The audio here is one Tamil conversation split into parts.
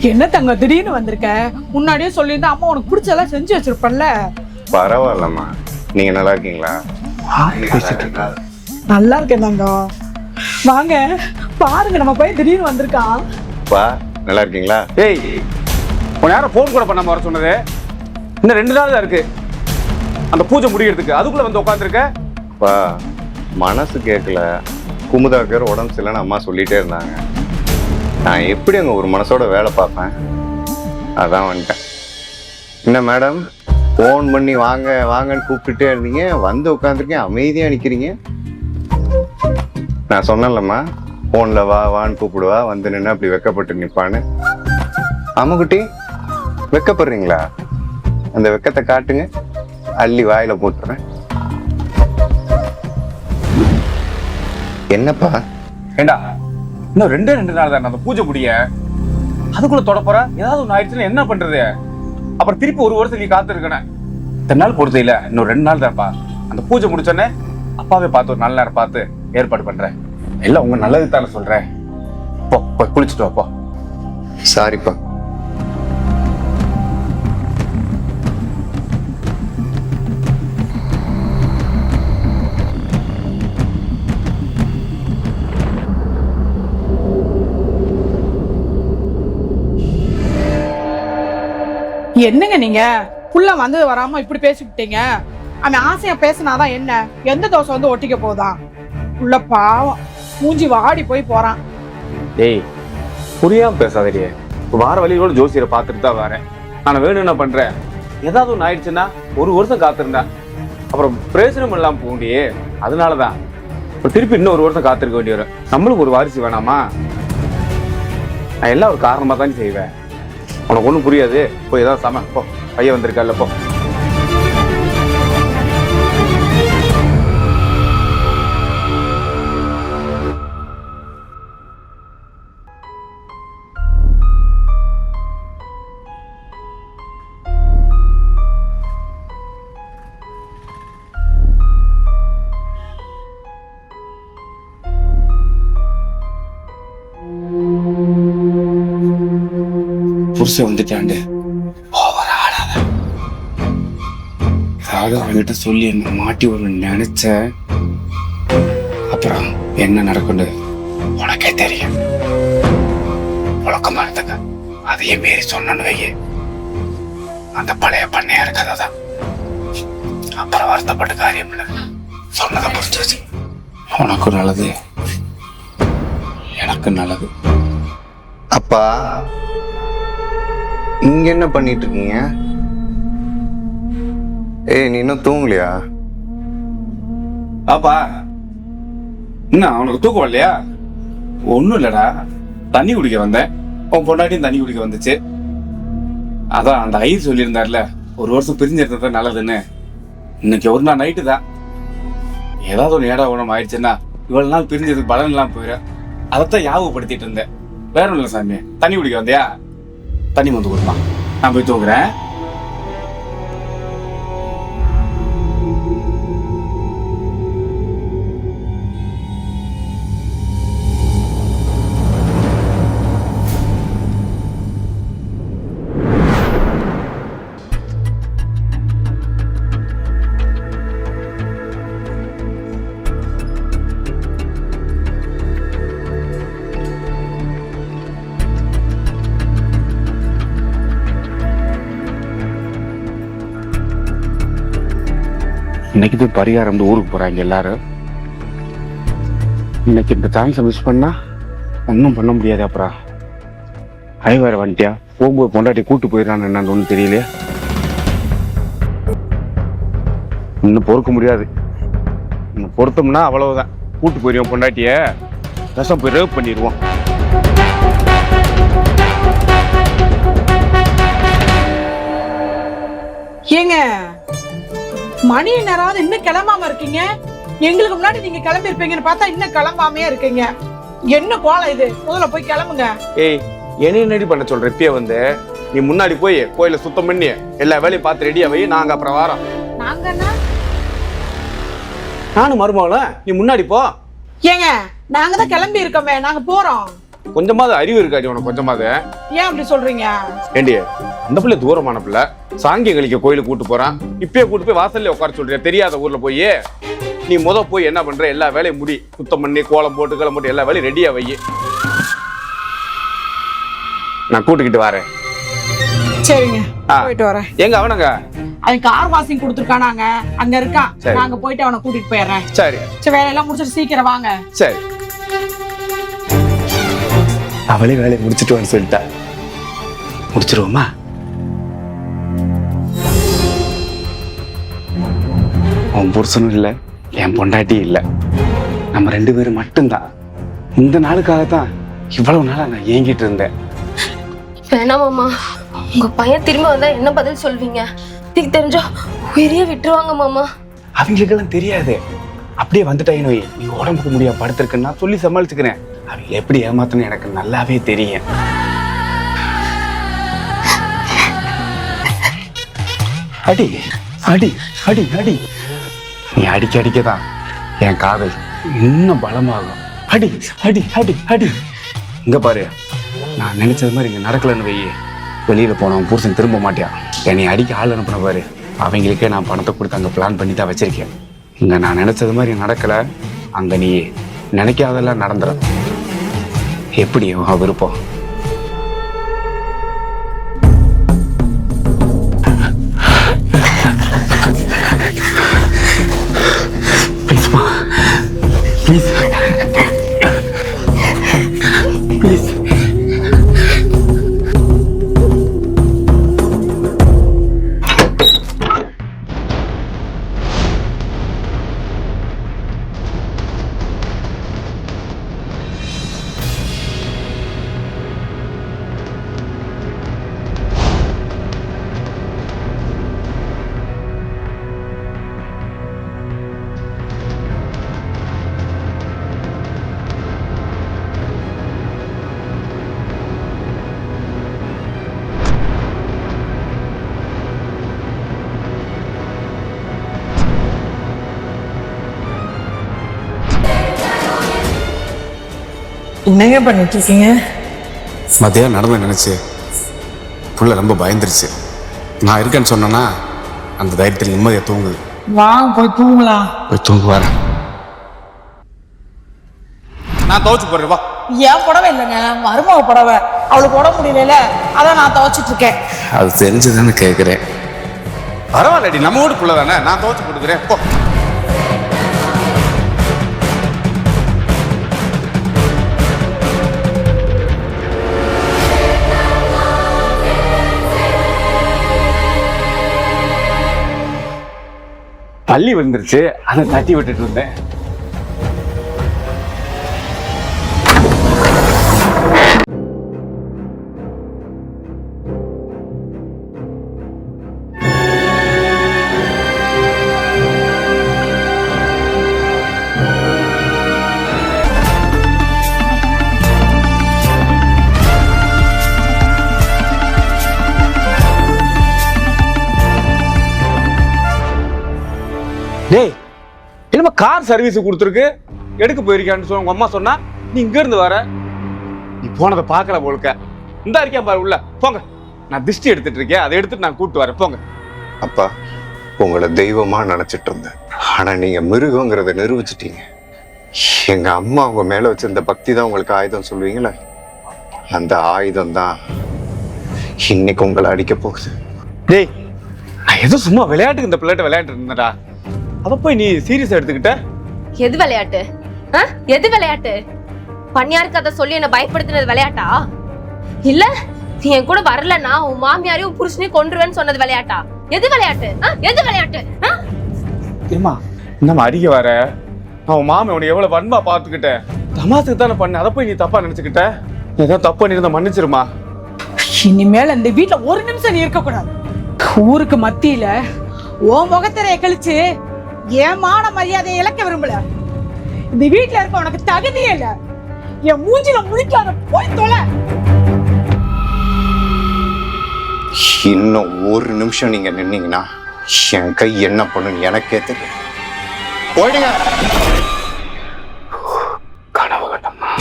என்ன தங்க திடீர்னு வந்திருக்க? முன்னாடியே சொல்லியிருந்தா அம்மா உனக்கு பிடிச்சதெல்லாம் செஞ்சு வச்சிருப்பல்ல. பரவாயில்லம்மா, நீங்க நல்லா இருக்கீங்களா? நல்லா இருக்கேன் தங்க. வாங்க பாருங்க, நம்ம பையன் திடீர்னு வந்திருக்கான். பா நல்லா இருக்கீங்களா? ஏய், உன் யாரும் ஃபோன் கூட பண்ணாம வர சொன்னது? இன்னும் 2 நாள் தான் இருக்கு அந்த பூஜை முடியறதுக்கு, அதுக்குள்ள வந்து உட்காந்துருக்க. பா மனசு கேட்கல, குமுதாக்கர் உடம்பு சரியில்லைன்னு அம்மா சொல்லிட்டே இருந்தாங்க. நான் எப்படி அங்கே ஒரு மனசோட வேலை பார்ப்பேன், அதான் வந்துட்டேன். என்ன மேடம், ஃபோன் பண்ணி வாங்க வாங்கன்னு கூப்பிட்டுட்டே இருந்தீங்க, வந்து உட்காந்துருக்கேன், அமைதியாக நிற்கிறீங்க. நான் சொன்னேன்லம்மா, ஃபோனில் வா வான்னு கூப்பிடுவா, வந்து நின்று அப்படி வெக்கப்பட்டு நிற்பான்னு. அம்முக்குட்டி வெக்கப்படுறீங்களா? அந்த வெக்கத்தை காட்டுங்க, அள்ளி வாயில போட்டுறேன். என்னப்பா? ஏண்டா, இன்னும் 2 நாள் தான் அந்த பூஜை முடிய, அதுக்குள்ள தொடப்போற ஏதாவது ஒன்று ஆயிடுச்சுன்னா என்ன பண்றது? அப்புறம் திருப்பி 1 வருஷம் நீ காத்து இருக்கணும். இத்தனை நாள் பொறுத்த இல்ல, இன்னும் 2 நாள் தான்ப்பா. அந்த பூஜை முடிச்சோன்னே அப்பாவே பார்த்து ஒரு நல்ல நேரம் பார்த்து ஏற்பாடு பண்றேன். எல்லாம் உங்க நல்லது தானே சொல்றேன். போ போய் குளிச்சுட்டு வாப்போ. சாரிப்பா. என்னங்க நீங்க புள்ள வந்து வராம இப்படி பேசிக்கிட்டீங்க? அவன் ஆசையா பேசினாதான் என்ன? எந்த தோசை வந்து ஒட்டிக்க போதான்? புள்ள பாவம், மூஞ்சி வாடி போய் போறான். டேய், புரியாம பேசாதே. வார வழியோட ஜோசியரை பார்த்துட்டு தான் வரேன். நான் வேணும் என்ன பண்றேன், ஏதாவது ஒன்று ஆயிடுச்சுன்னா 1 வருஷம் காத்திருந்தேன், அப்புறம் பிரயோஜனம் இல்லாம போண்டியே. அதனாலதான் திருப்பி இன்னும் 1 வருஷம் காத்திருக்க வேண்டிய வரும். நம்மளுக்கு ஒரு வாரிசு வேணாமா? நான் எல்லாம் ஒரு காரணமா தான் செய்வேன். உனக்கு ஒன்றும் புரியாது. போய் ஏதாவது சம போ, பையன் வந்திருக்கா போ. புருஷன் வந்துட்டாண்டு ஓவர் ஆடாத. ஏதாவது அவன்கிட்ட சொல்லி என்ன மாட்டி ஒரு நினைச்ச, அப்புறம் என்ன நடக்குன்னு உனக்கே தெரியும். உலக்கமா இருந்தங்க அதையே மீறி சொன்னு வையே, அந்த பழைய பண்ணையா இருக்கதான். அப்புறம் வருத்தப்பட்ட காரியம் இல்லை, சொன்னதை புரிஞ்சாச்சு. உனக்கும் நல்லது, எனக்கு நல்லது. அப்பா இங்க என்ன பண்ணிட்டு இருக்கீங்க? ஏய், நீ இன்னும் தூங்கலையா? ஆப்பா, என்ன அவனுக்கு தூக்கம் வரலையா? ஒண்ணும் இல்லடா, தண்ணி குடிக்க வந்தேன். உன் பொண்டாட்டியும் தண்ணி குடிக்க வந்துச்சு. அதான் அந்த ஐயர் சொல்லியிருந்தார்ல, 1 வருஷம் பிரிஞ்சிருந்தது நல்லதுன்னு. இன்னைக்கு ஒரு நாள் நைட்டு தான் ஏதாவது ஒரு ஏடா உணவு ஆயிடுச்சுன்னா இவ்வளவு நாள் பிரிஞ்சதுக்கு பலன் எல்லாம் போயிடும். அதைத்தான் ஞாபகப்படுத்திட்டு இருந்தேன். வேற ஒண்ணு இல்லை சாமி, தண்ணி குடிக்க வந்தியா? தண்ணி வந்து கொடுப்பான், நான் போய் தூங்குறேன். இன்னைக்கு தான் பரிகாரம் வந்து ஊருக்கு போறாங்க எல்லாரும். இன்னைக்கு இந்த சான்ஸை மிஸ் பண்ணா ஒன்றும் பண்ண முடியாது. அப்புறம் ஐவேற வந்துட்டியா, போகும்போது பொண்டாட்டி கூட்டு போயிடறான்னு என்னன்னு ஒன்றும் தெரியலையே. இன்னும் பொறுக்க முடியாது. இன்னும் பொறுத்தோம்னா அவ்வளவுதான், கூட்டு போயிடுவோம் பொண்டாட்டிய, விஷம் போய் ரேப் பண்ணிடுவோம். ஏங்க, மணி நேரம் இன்னும் கிளம்பாம இருக்கீங்க? எங்களுக்கு முன்னாடி நீங்க கிளம்பி இருப்பீங்கன்னு பார்த்தா இன்னும் கிளம்பாமையே இருக்கீங்க. என்ன கோலம் இது? முதல்ல போய் கிளம்புங்க. ஏய், என்ன ரெடி பண்ண சொல்ற? இப்பயே வந்து நீ முன்னாடி போய் கோயில சுத்தம் பண்ணி எல்லா வேலையும் பார்த்து ரெடியா வை, நாங்க அப்புறம் வரோம். நானும் மருமகள, நீ முன்னாடி போ. ஏங்க, நாங்க தான் கிளம்பி இருக்கோமே, நாங்க போறோம். கொஞ்சமாவது அறிவு இருக்காடி உனக்கு கொஞ்சமாவது. ஏன் அப்படி சொல்றீங்க? ஏண்டி அந்த பிள்ளை தூரமான பிள்ளை, சாங்கிய கழிக்க கோயிலுக்கு கூட்டு போறான், இப்பயே கூட்டு போய் வாசல்ல உட்கார சொல்றியா தெரியாத ஊர்ல போய்? நீ போய் என்ன பண்ற, எல்லா வேலையும் முடி, சுத்தம் பண்ணி கோலம் போட்டு கிளம் போட்டு எல்லா வேலையும் ரெடியா வை. நான் கூட்டுக்கிட்டு வரேன். சரிங்க, போயிட்டு வரேன். எங்க அவனுங்க? அவன் கார் வாஷிங் கொடுத்துருக்கானாங்க, அங்க இருக்கான். நாங்க போயிட்டு அவனை கூட்டிட்டு போயிடுறேன். சரி சரி, வேலையெல்லாம் முடிச்சிட்டு சீக்கிரம் வாங்க. சரி. அவளே வேலையை முடிச்சுட்டு வந்து சொல்லிட்டா, முடிச்சிருவோமா? உன் புருஷனும் இல்லை, என் பொண்டாட்டியும் இல்லை, நம்ம 2 பேரும் மட்டும்தான். இந்த நாளுக்காகத்தான் இவ்வளவு நாளா நான் ஏங்கிட்டு இருந்தேன். வேணாமாம்மா, உங்க பையன் திரும்ப வந்தா என்ன பதில் சொல்வீங்க? இதுக்கு தெரிஞ்சா உயிரையே விட்டுருவாங்க மாமா. அவங்களுக்கெல்லாம் தெரியாது. அப்படியே வந்துட்டாயின்னு வை, நீ உடம்புக்கு முடியாம படுத்திருக்குன்னு நான் சொல்லி சமாளிச்சுக்கிறேன். அவங்க எப்படி ஏமாத்தணும் எனக்கு நல்லாவே தெரியும். அடி அடி அடி அடி, நீ அடிக்க அடிக்கதான் என் காதல் இன்னும் பலமாகும். அடி அடி அடி அடி. இங்க பாரு, நான் நினைச்சது மாதிரி இங்க நடக்கலன்னு வை, வெளியில போனவன் புருஷன் திரும்ப மாட்டான். என்னை அடிக்க ஆள் அனுப்பின பாரு, அவங்களுக்கே நான் பணத்தை கொடுத்து அங்க பிளான் பண்ணி தான் வச்சிருக்கேன். இங்க நான் நினைச்சது மாதிரி நடக்கல, அங்க நீ நினைக்காதெல்லாம் நடந்துடும். எப்படி விருப்பம்? ப்ளீஸ்மா, ப்ளீஸ் ப்ளீஸ். என்னங்க பண்ணிட்டு இருக்கீங்க? மதியம் நடந்து நினைச்சு புள்ள ரொம்ப பயந்துருச்சு. நான் இருக்கேன்னு சொன்னேன்னா அந்த தைரியத்தில் நிம்மதியா தூங்குது. வாங்க போய் தூங்கலாம். போய் தூங்கு வரேன். நான் துவைச்சு போடுறேன் வா. ஏன் புடவை இல்லைங்க, மருமக புடவை, அவளுக்கு உடம்பு முடியல, அதான் நான் துவைச்சிட்டு இருக்கேன். அது தெரிஞ்சுதானே கேட்குறேன். பரவாயில்லடி, நம்ம வீடு புள்ள தானே, நான் துவைச்சு போட்டுக்கிறேன் போ. பள்ளி வந்துருச்சு, அதை தட்டி விட்டுட்டு இருந்தேன். டேய், என்னமா கார் சர்வீஸ் கொடுத்துருக்கு, எடுக்க போயிருக்கான்னு உங்க அம்மா சொன்னா, நீ இங்க இருந்து வர, நீ போனதை பார்க்கல போலுக்க. இந்த இருக்கா பாரு உள்ள, போங்க. நான் திஷ்டி எடுத்துட்டு இருக்கேன், அதை எடுத்துட்டு நான் கூப்பிட்டு வரேன், போங்க. அப்பா, உங்களை தெய்வமா நினைச்சிட்டு இருந்தேன், ஆனா நீங்க மிருகங்கிறத நிரூபிச்சிட்டீங்க. எங்க அம்மா உங்க மேல வச்சிருந்த பக்தி தான் உங்களுக்கு ஆயுதம் சொல்லுவீங்களே, அந்த ஆயுதம் தான் இன்னைக்கு உங்களை அடிக்க போகுது. டேய், நான் ஏதோ சும்மா விளையாட்டுக்கு இந்த பிள்ளைகிட்ட விளையாட்டு இருந்தேன்டா, அத போய் நீ சீரியஸா எடுத்துக்கிட்ட. எது விளையாட்டு? எது விளையாட்டு? பண்ணியாருக்கு அதை சொல்லி என்ன பயப்படுத்தினது விளையாட்டா? இல்ல நீ என் கூட வரலன்னா உன் மாமியாரையும் புருஷனையும் கொன்றுவேன்னு சொன்னது விளையாட்டா? எது விளையாட்டு? எது விளையாட்டு? ஏமா நம்ம அடிக்க வர, நான் உன் மாமி உன்னை எவ்வளவு வன்பா பாத்துக்கிட்டேன், தமாசுக்கு தானே பண்ண, அதை போய் நீ தப்பா நினைச்சுக்கிட்ட. ஏதோ தப்பு பண்ணிருந்தா மன்னிச்சிருமா. இனிமேல் இந்த வீட்டுல ஒரு நிமிஷம் நீ இருக்க கூடாது. ஊருக்கு மத்தியில ஓ முகத்திரைய கழிச்சு என் மான மரியாதையை இழக்க விரும்பல. இந்த வீட்டுல இருக்க உனக்கு தகுதியே இல்ல. என் மூஞ்சில முழிக்காத, போய் தொலை. இன்னும் ஒரு நிமிஷம் நீங்க நின்னீங்கன்னா என் கை என்ன பண்ணுன்னு எனக்கே தெரியும். போயிடுங்க. கனவு கட்டம்மா.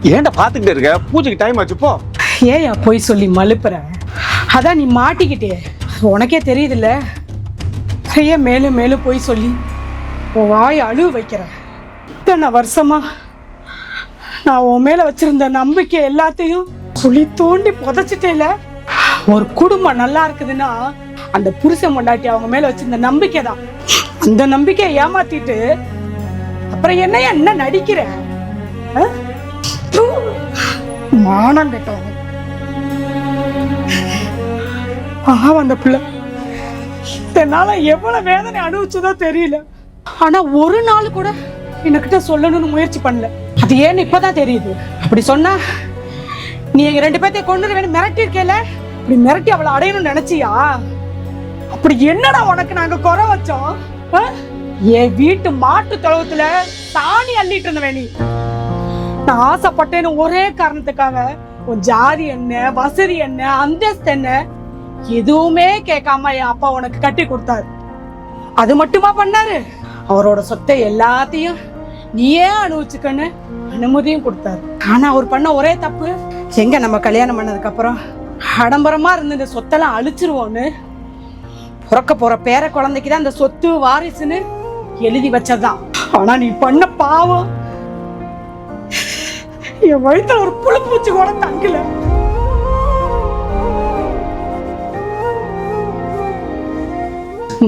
ஏன்டா பாத்துக்கிட்டு இருக்க? பூஜைக்கு டைம் ஆச்சு போ. ஏயா போய் சொல்லி மழுப்புற? அதான் நீ மாட்டிக்கிட்டே, உனக்கே தெரியுதுல்ல. ஏன் மேலும் மேலும் போய் சொல்லி உன் வாய் அழுவ வைக்கிற? இத்தனை வருஷமா நான் உன் மேல வச்சிருந்த நம்பிக்கை எல்லாத்தையும் குழி தோண்டி புதைச்சிட்டேல. ஒரு குடும்பம் நல்லா இருக்குதுன்னா அந்த புருஷன் பொண்டாட்டி அவங்க மேல வச்சிருந்த நம்பிக்கை தான். அந்த நம்பிக்கையை ஏமாத்திட்டு அப்புறம் என்ன நடிக்கிற? மானம் கட்டவங்க. அந்த பிள்ளை இதனால எவ்வளவு வேதனை அனுபவிச்சதோ தெரியல. ஆனா ஒரு நாள் கூட என்கிட்ட சொல்லணும்னு முயற்சி பண்ணல. அது ஏன்னு இப்பதான் தெரியுது. அப்படி சொன்னா நீ எங்க 2 பேர்த்தையும் கொண்டு வேணும் மிரட்டி இருக்கேல. அப்படி மிரட்டி அவளை அடையணும்னு நினைச்சியா? அப்படி என்னடா உனக்கு நாங்க குறை வச்சோம்? என் வீட்டு மாட்டு தொழுவத்துல சாணி அள்ளிட்டு இருந்தவன் நீ. நான் ஆசைப்பட்டேன்னு ஒரே காரணத்துக்காக உன் ஜாதி என்ன, வசதி என்ன, அந்தஸ்து என்ன எதுவுமே கேட்காம என் அப்பா உனக்கு கட்டி கொடுத்தாரு. அது மட்டுமா பண்ணாரு? அவரோட சொத்தை எல்லாத்தையும் நீயே அனுபவிச்சுக்கன்னு அனுமதியும் கொடுத்தாரு. ஆனா அவர் பண்ண ஒரே தப்பு, எங்க நம்ம கல்யாணம் பண்ணதுக்கு அப்புறம் ஆடம்பரமா இருந்து இந்த சொத்தெல்லாம் அழிச்சிருவோன்னு பிறக்க போற பேர குழந்தைக்கு தான் இந்த சொத்து வாரிசுன்னு எழுதி வச்சதுதான். ஆனா நீ பண்ண பாவம் என் வயித்துல ஒரு புழு பூச்சி கூட தங்கல.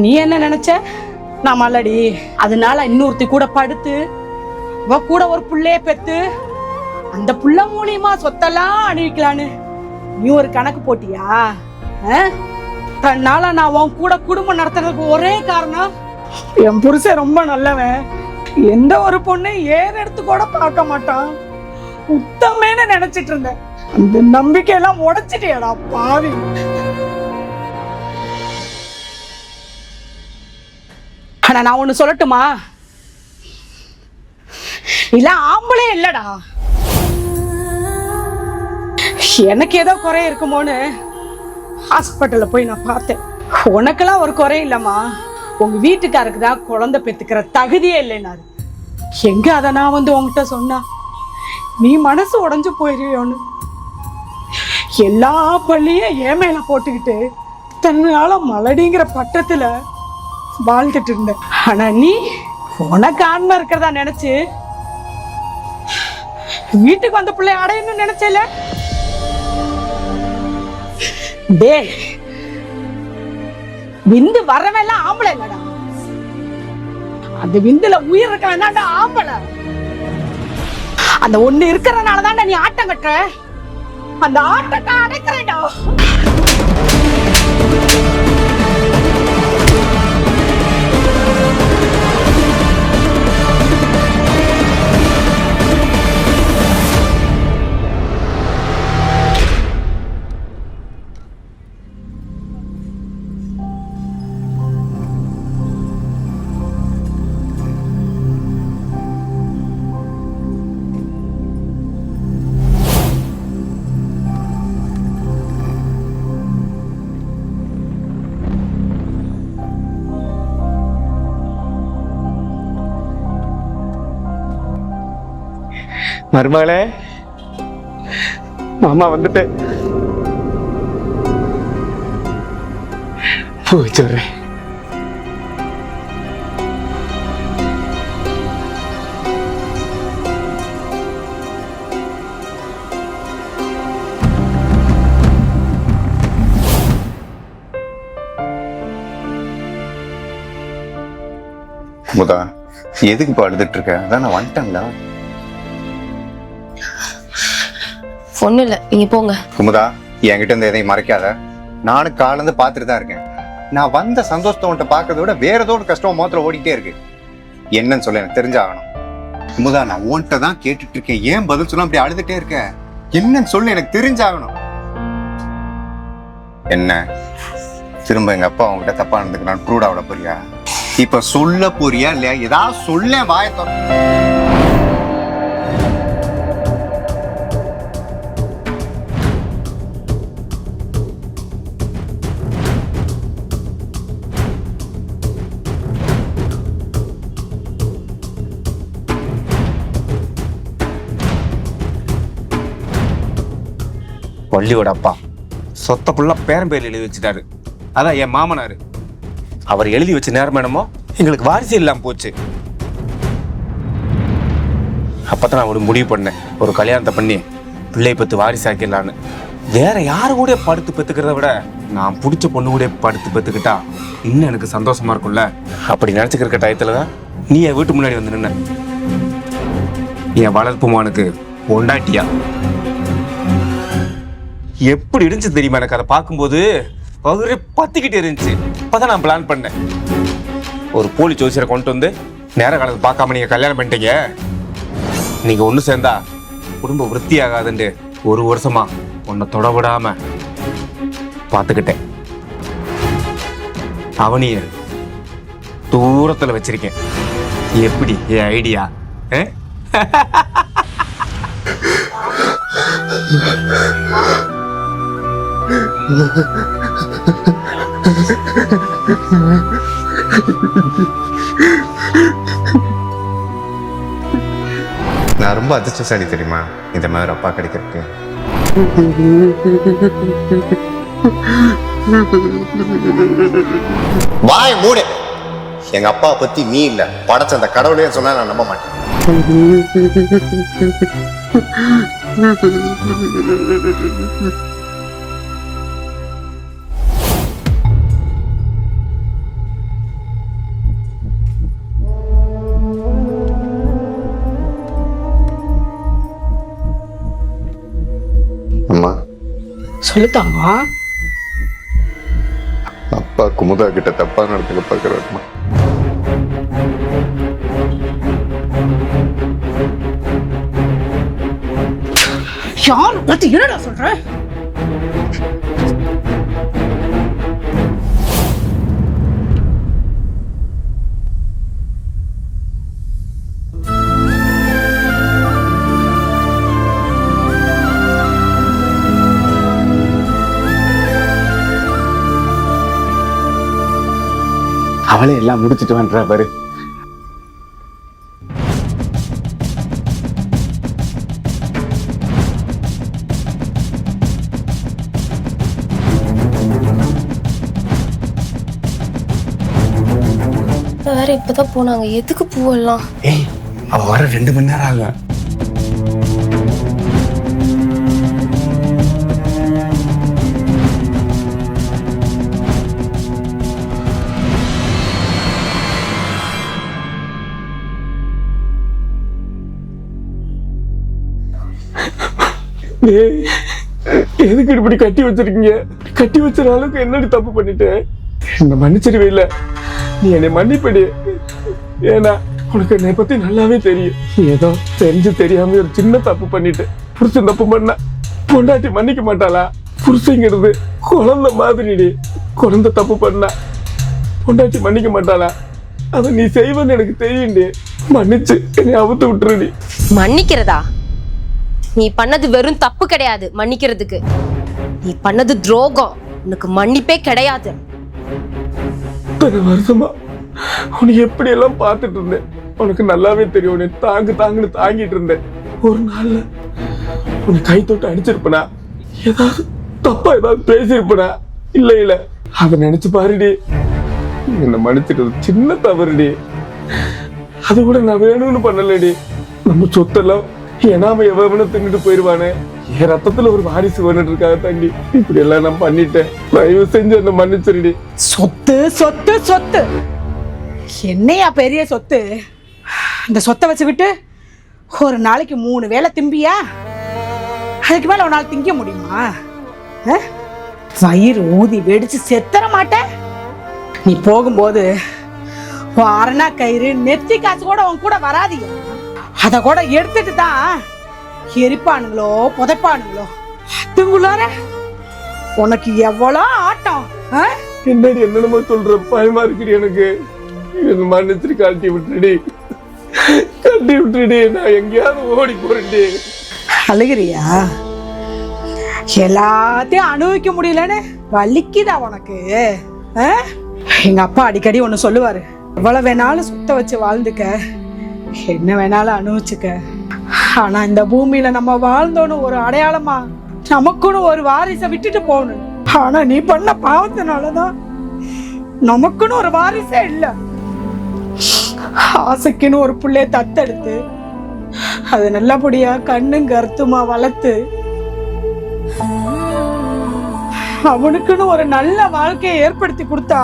நீ என்ன நினைச்ச? நான் மல்லடி அதனால இன்னொருத்தி கூட படுத்து அவ கூட ஒரு புள்ளைய பெத்து அந்த புள்ள மூலியமா சொத்தெல்லாம் அணிவிக்கலான்னு நீ ஒரு கணக்கு போட்டியா? தன்னால நான் உன் கூட குடும்பம் நடத்துறதுக்கு ஒரே காரணம் என் புருஷன் ரொம்ப நல்லவன், எந்த ஒரு பொண்ணை ஏறெடுத்து கூட பார்க்க மாட்டான், உத்தமேன்னு நினைச்சிட்டு இருந்தேன். அந்த நம்பிக்கையெல்லாம் உடைச்சிட்டியடா பாவி. ஆனா நான் ஒண்ணு சொல்லட்டுமா? இல்ல ஆம்பளே இல்லடா. எனக்கு ஏதோ குறை இருக்குமோன்னு ஹாஸ்பிட்டல்ல போய் நான் பார்த்தேன். உனக்கெல்லாம் ஒரு குறை இல்லம்மா, உங்க வீட்டுக்காருக்கு தான் குழந்தை பெத்துக்கிற தகுதியே இல்லைன்னாரு. எங்க அதை நான் வந்து உங்ககிட்ட சொன்னா நீ மனசு உடைஞ்சு போயிருவியோன்னு எல்லா பள்ளியும் என் மேல போட்டுக்கிட்டு தன்னால மலடிங்கிற பட்டத்துல வாழ்ந்துட்டு இருந்தேன். ஆனா நீ உனக்கு ஆன்மா இருக்கிறதா நினைச்சு வீட்டுக்கு வந்த பிள்ளை அடையணும்னு நினைச்சல. டே விந்து வரவெல்லாம் ஆம்பளை இல்லடா, அந்த விந்துல உயிர் இருக்க வேண்டாண்டா ஆம்பளை. அந்த ஒண்ணு இருக்கிறதுனால தான்டா நீ ஆட்டம் கட்டுற. அந்த ஆட்டத்தை அடைக்கிறேன்டா. மருமகளே, மாமா வந்துட்டு போய் சொல்றேன். குமுதா, எதுக்கு இப்போ அழுதுட்டு இருக்க? அதான் நான் வந்துட்டேன்ல. ஒண்ணு இல்ல, நீங்க போங்க. குமுதா, என்கிட்ட இருந்து எதையும் மறைக்காத. நானும் காலேந்து பார்த்துட்டு தான் இருக்கேன். நான் வந்த சந்தோஷத்தை உன்ட்ட பார்க்கறத விட வேற ஏதோ ஒரு கஷ்டம் மோத்துல ஓடிட்டே இருக்கு. என்னன்னு சொல்ல எனக்கு தெரிஞ்சாகணும். குமுதா, நான் உன்ட்ட தான் கேட்டுட்டு இருக்கேன். ஏன் பதில் சொல்ல அப்படி அழுதுட்டே இருக்க? என்னன்னு சொல்லு, எனக்கு தெரிஞ்சாகணும். என்ன திரும்ப எங்க அப்பா அவங்ககிட்ட தப்பா நடந்துக்கு நான் ப்ரூட் ஆவிட போறியா? இப்ப சொல்ல போறியா இல்லையா? ஏதாவது சொல்ல வாயத்தோ. வள்ளியோட அப்பா சொத்தை ஃபுல்லாக பேரம்பேரில் எழுதி வச்சுட்டாரு. அதான் என் மாமனார். அவர் எழுதி வச்ச நேரம் என்னமோ எங்களுக்கு வாரிசு இல்லாமல் போச்சு. அப்பதான் நான் ஒரு முடிவு பண்ணேன், ஒரு கல்யாணத்தை பண்ணி பிள்ளை பத்து வாரிசு ஆக்கிடலான்னு. வேற யாரு கூட படுத்து பெற்றுக்கிறத விட நான் பிடிச்ச பொண்ணு கூட படுத்து பெற்றுக்கிட்டா இன்னும் எனக்கு சந்தோஷமா இருக்கும்ல. அப்படி நினச்சிக்கிற டயத்துல தான் நீ என் வீட்டு முன்னாடி வந்து நின்ன. என் வளர்ப்பு மானுக்கு பொண்டாட்டியா எப்படி இருந்துச்சு தெரியுமா? எனக்கு அதை பார்க்கும்போது அவரே பத்திக்கிட்டே இருந்துச்சு. அப்பதான் நான் பிளான் பண்ணேன், ஒரு போலி ஜோசியரை கொண்டு வந்து நேர காலத்தை பார்க்காம நீங்க கல்யாணம் பண்ணிட்டீங்க, நீங்க ஒண்ணு சேர்ந்தா குடும்ப விருத்தி ஆகாதுன்னு 1 வருஷமா உன்னை தொட விடாம பார்த்துக்கிட்டேன். அவனிய தூரத்துல வச்சிருக்கேன். எப்படி என் ஐடியா? நான் ரொம்ப அதிர்ஷ்டசாலி தெரியுமா இந்த மாதிரி அப்பா கிடைக்கிறதுக்கு. வாய் மூடு. எங்க அப்பா பத்தி நீ இல்ல படைச்ச அந்த கடவுளே சொன்னா நான் நம்ப மாட்டேன். அம்மா சொல்லுத்தாங்க. அப்பா குமுதா கிட்ட தப்பா நடத்துக்க பாக்குறாருமா. யார் பத்தி என்னடா சொல்ற? அவளே எல்லாம் முடிச்சிட்டு வந்துடுறா பாரு. வேற இப்பதான் போனாங்க, எதுக்கு பூவெல்லாம்? ஏய், அவ வர 2 மணி நேரம் ஆகும். எதுக்கு இப்படி கட்டி வச்சிருக்கீங்க? கட்டி வச்ச அளவுக்கு என்னடி தப்பு பண்ணிட்டேன்? என்ன மன்னிச்சிருவே இல்ல, நீ என்னை மன்னிப்படி. ஏன்னா உனக்கு என்னை பத்தி நல்லாவே தெரியும். ஏதோ தெரிஞ்சு தெரியாம ஒரு சின்ன தப்பு பண்ணிட்டு புருஷன் தப்பு பண்ண பொண்டாட்டி மன்னிக்க மாட்டாளா? புருஷங்கிறது குழந்தை மாதிரிடி. குழந்தை தப்பு பண்ணா பொண்டாட்டி மன்னிக்க மாட்டாளா? அதை நீ செய்வன்னு எனக்கு தெரியும்டி. மன்னிச்சு என்னை அவுத்து விட்டுருடி. மன்னிக்கிறதா? நீ பண்ணது வெறும் தப்பு கிடையாது மன்னிக்கிறதுக்கு, நீ பண்ணது துரோகம். உனக்கு மன்னிப்பே கிடையாது. இத்தனை வருஷமா உனக்கு எப்படி எல்லாம் பார்த்துட்டு இருந்தேன், உனக்கு நல்லாவே தெரியும். உன்னை தாங்குன்னு தாங்கிட்டு இருந்தேன். ஒரு நாள்ல உன்னை கை தொட்டு அடிச்சிருப்பனா? ஏதாவது தப்பா ஏதாவது பேசியிருப்பனா? இல்ல அதை நினைச்சு பாருடி. என்னை மன்னிச்சிட்டு சின்ன தவறுடி. அது கூட நான் வேணும்னு பண்ணலடி. நம்ம சொத்தெல்லாம் ஏனாம எவ்வளவு தின்னுட்டு போயிருவானே, என் ரத்தத்துல ஒரு வாரிசு வந்துட்டு இருக்காங்க தாண்டி. இப்படி எல்லாம் நான் பண்ணிட்டேன். தயவு செஞ்சு என்ன மன்னிச்சிருடி. சொத்து சொத்து சொத்து என்னையா பெரிய சொத்து? அந்த சொத்தை வச்சுக்கிட்டு ஒரு நாளைக்கு 3 வேளை திம்பியா? அதுக்கு மேல ஒரு நாள் திங்க முடியுமா? வயிறு ஊதி வெடிச்சு செத்தர மாட்டேன். நீ போகும்போது அரணா கயிறு நெத்தி காசு கூட உன் கூட வராதியா? அத கூட எடுத்துட்டு தான் எரிப்பானுங்களோ புதைப்பானுங்களோ. அதுங்குள்ளார உனக்கு எவ்வளோ ஆட்டம். என்னடி என்னென்னமோ சொல்ற, பயமா இருக்குடி எனக்கு. என்ன மன்னிச்சிட்டு கழட்டி விட்டுடி. நான் எங்கேயாவது ஓடி போறேன்டி. அழுகிறியா? எல்லாத்தையும் அனுபவிக்க முடியலன்னு வலிக்குதா உனக்கு? எங்க அப்பா அடிக்கடி ஒண்ணு சொல்லுவாரு, எவ்வளவு வேணாலும் சுத்த வச்சு வாழ்ந்துக்க, என்ன வேணாலும் அனுபவிச்சுக்க, ஆனா இந்த பூமியில நம்ம வாழ்ந்தோன்னு ஒரு அடையாளமா நமக்குன்னு ஒரு வாரிசை விட்டுட்டு போகணும். ஆனா நீ பண்ண பாவத்தினாலதான் நமக்குன்னு ஒரு வாரிசே இல்ல. ஆசைக்குன்னு ஒரு பிள்ளைய தத்தெடுத்து அது நல்லபடியா கண்ணும் கருத்துமா வளர்த்து அவனுக்குன்னு ஒரு நல்ல வாழ்க்கையை ஏற்படுத்தி கொடுத்தா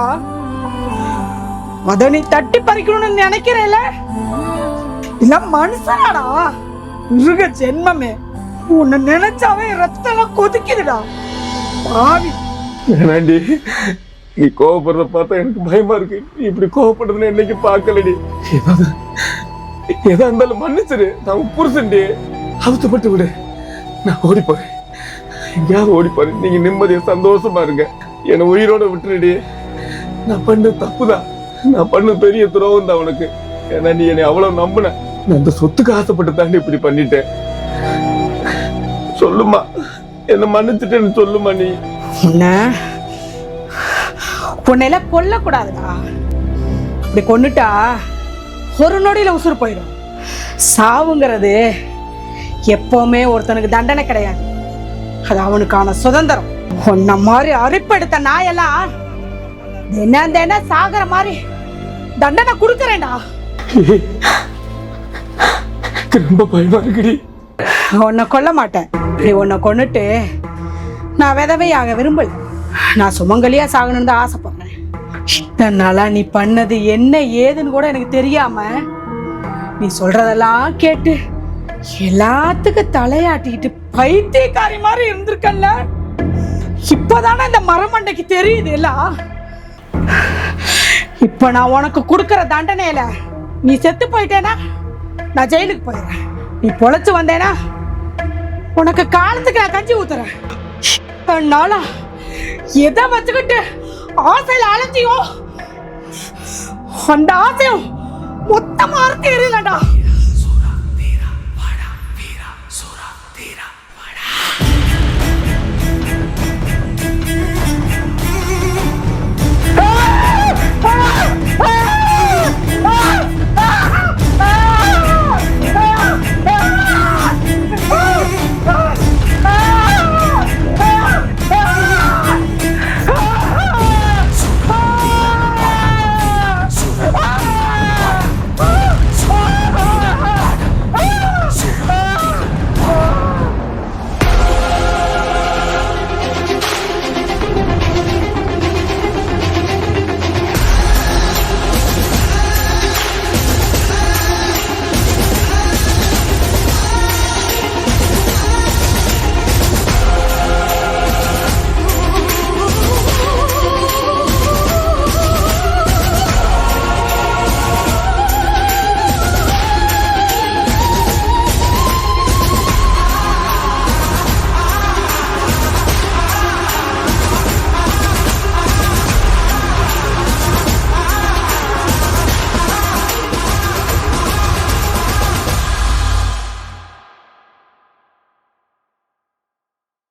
அத நீ தட்டி பறிக்கணும்னு நினைக்கிறேல? இல்ல மனுஷனாடா, மிருக ஜென்மமே. உன்னை நினைச்சாவே ரத்தம் கொதிக்குதுடா பாவி. வேணாண்டி, நீ கோவப்படுறத பார்த்தா எனக்கு பயமா இருக்கு. நீ இப்படி கோவப்படுறதுன்னு என்னைக்கு பார்க்கலடி. எதா இருந்தாலும் மன்னிச்சிரு. நான் புருஷன்டி, அவசப்பட்டு விடு. நான் ஓடி போறேன், எங்கேயாவது ஓடி போறேன். நீங்க நிம்மதியா சந்தோஷமா இருங்க. என்னை உயிரோட விட்டுருடி. நான் பண்ண தப்புதான், நான் பண்ண பெரிய துரோகம் தான் உனக்கு. ஏன்னா நீ என்னை அவ்வளவு நம்பின. நான் இந்த சொத்துக்கு ஆசைப்பட்டு தாண்டி இப்படி பண்ணிட்டேன். சொல்லுமா, என்ன மன்னிச்சுட்டேன்னு சொல்லுமா. நீ உன்னையில கொல்ல கூடாதுடா. அப்படி கொன்னுட்டா ஒரு நொடியில உசுறு போயிடும். சாவுங்கிறது எப்பவுமே ஒருத்தனுக்கு தண்டனை கிடையாது, அது அவனுக்கான சுதந்திரம். உன்ன மாதிரி அரிப்பெடுத்த நாயெல்லாம் என்ன சாகர மாதிரி தண்டனை கொடுக்கறேன்டா. ரொம்ப பயமா இருக்குடி. உன்னை கொல்ல மாட்டேன். நீ உன்னை கொன்னுட்டு நான் விதவையாக விரும்பல, நான் சுமங்கலியா சாகணும்னு தான் ஆசைப்படுறேன். இத்தனை நாளா நீ பண்ணது என்ன ஏதுன்னு கூட எனக்கு தெரியாம நீ சொல்றதெல்லாம் கேட்டு எல்லாத்துக்கும் தலையாட்டிக்கிட்டு பைத்தியக்காரி மாதிரி இருந்திருக்கல்ல. இப்பதானே இந்த மரமண்டைக்கு தெரியுது எல்லாம். இப்ப நான் உனக்கு கொடுக்கற தண்டனையில நீ செத்து போயிட்டேனா நான் ஜெயிலுக்கு போயிடுறேன். நீ பொழைச்சு வந்தேனா உனக்கு காலத்துக்கு நான் கஞ்சி ஊத்துறேன். நாளா எதை வச்சுக்கிட்டு ஆசையில அலைஞ்சியோ அந்த ஆசையும் மொத்தமா அறுத்து எறியலடா.